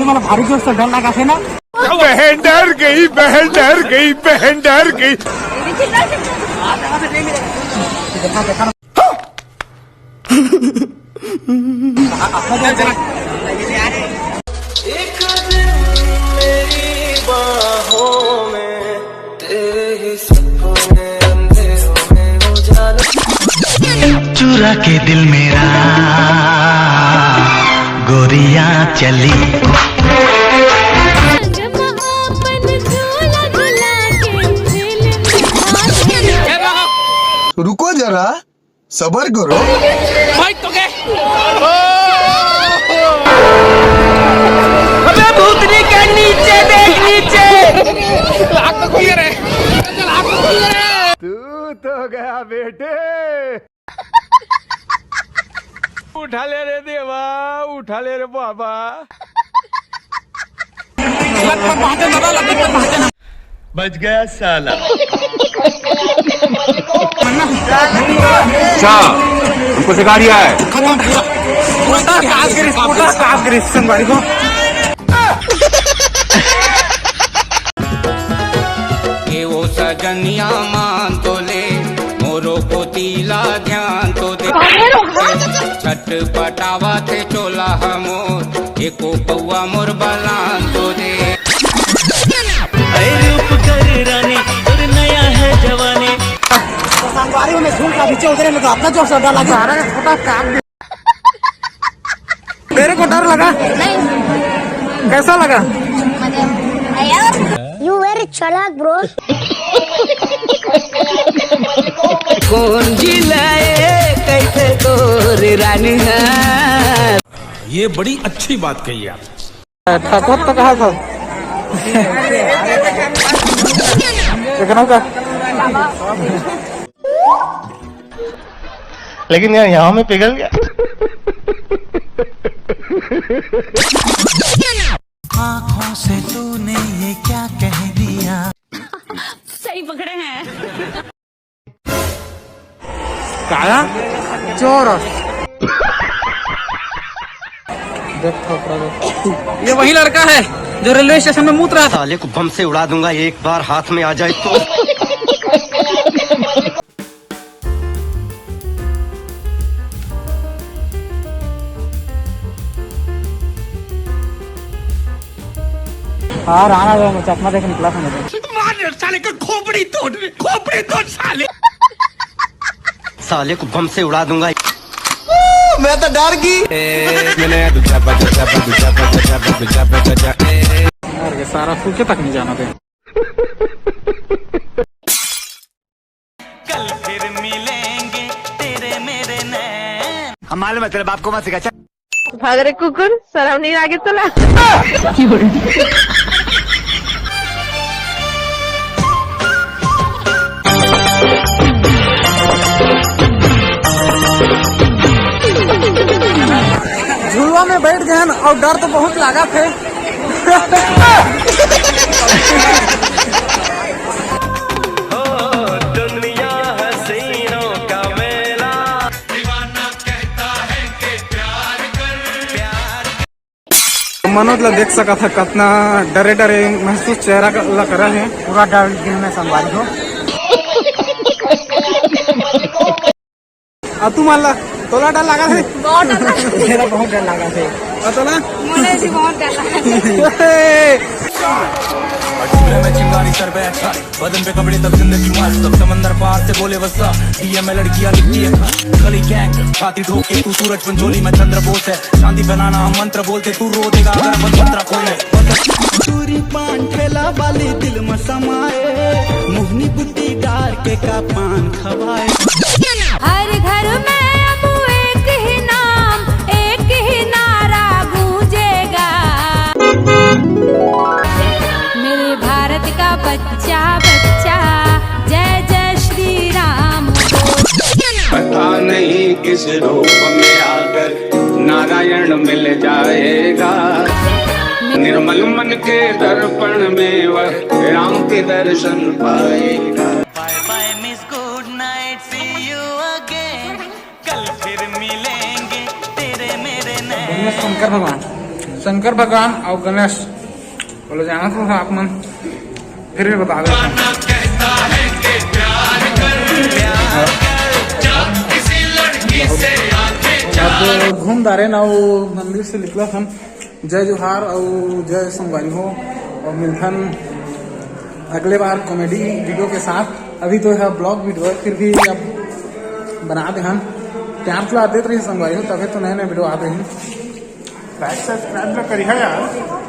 अरे मला भारी जोर से डर लगा थे ना। बहन डर गई, बहन डर गई, बहन डर गई। एक दिन मेरी बाहों में तेरे ही सपने अंधेरों में उजाला चुरा के दिल मेरा गोरियां चली। रुको जरा सबर करो। अबे भूतनी के नीचे देख, नीचे तू तो गया बेटे। उठा ले रे देवा, उठा ले रे बाबा। बच गया साला। अच्छा हमको सिखा दिया है। ये वो सजनिया मान तो ले, मोरो को तीला ध्यान तो दे। छठ पटावा थे चोला हमोर, एको पौआ मोर बलान तो दे। रूप कर रानी और नया है जवानी। संगवारी में झूल का नीचे उतरे में तो अपना जोर से डर लगा। छोटा काम तेरे को डर लगा? नहीं। कैसा लगा? You very चालाक ब्रो। कौन जिलाए कैसे तोरे रानी है। ये बड़ी अच्छी बात कही आप। ठाकुर तो कहा था लेकिन यार यहाँ में पिघल गया। आँखों से तूने ये क्या कह दिया। सही पकड़े हैं। काया चोर। ये वही लड़का है जो रेलवे स्टेशन में मूत रहा था। साले को बम से उड़ा दूंगा एक बार हाथ में आ जाए तो। हाँ राणा जो मैं चकमा देख निकला था मुझे। साले का खोपड़ी तोड़ साले। साले को बम से उड़ा दूंगा। मैं तो डर गई। ये सारा फूके तक नहीं जाना थे। कल फिर मिलेंगे तेरे मेरे नैन। हम मालूम है तेरे बाप को मत सिखा। भाग रे कुकुर, सराउंडिंग आगे चला। झुलवा में बैठ गए और डर तो बहुत लगा थे। दुनिया हसीनों का मेला। दीवाना कहता है कि प्यार कर। मनोज ला देख सका था कितना डरे डरे महसूस चेहरा लग रहा है। पूरा डर दिल में संभाल हो। तू मान ला तोला डर लगा थे। बहुत डर लगा। मेरा बहुत डर लगा थे। तोला मुझे भी बहुत डर लगा। में चिंगारी सर पे अच्छा, बदन पे कपड़े तब जिंदगी मस्त, तब समंदर पार से बोले वसा। डीएम में लड़कियां लिखती है गली गैंग, छाती ठोक के तू सूरज पंजोली में चंद्र बोस है। शांति बनाना हम मंत्र बोलते, तू रो देगा अगर मंत्र खोले। चूरी पान ठेला वाली दिल में समाए, मुहनी बुद्धि डार के का पान खवाए। हर घर में अब एक ही नाम, एक ही नारा गूंजेगा। मेरे भारत का बच्चा बच्चा जय जय श्री राम। पता नहीं किस रूप में आकर नारायण मिल जाएगा। निर्मल मन के दर्पण में वह राम के दर्शन पाएगा। Bye bye miss good night, see you again. कल फिर मिलेंगे तेरे मेरे नैन। शंकर भगवान शंकर भगवान और गणेश बोलो जाना तो था आप मन फिर भी बता देते अब घूम दारे ना वो मंदिर से निकला था जय जोहार और जय संगवारी हो और मिलथन अगले बार कॉमेडी वीडियो के साथ। अभी तो है ब्लॉग वीडियो है फिर भी अब बना दे हम प्यार तो आते रही संगवारी हो तभी तो नए नए वीडियो आते हैं। लाइक सब्सक्राइब करिए यार।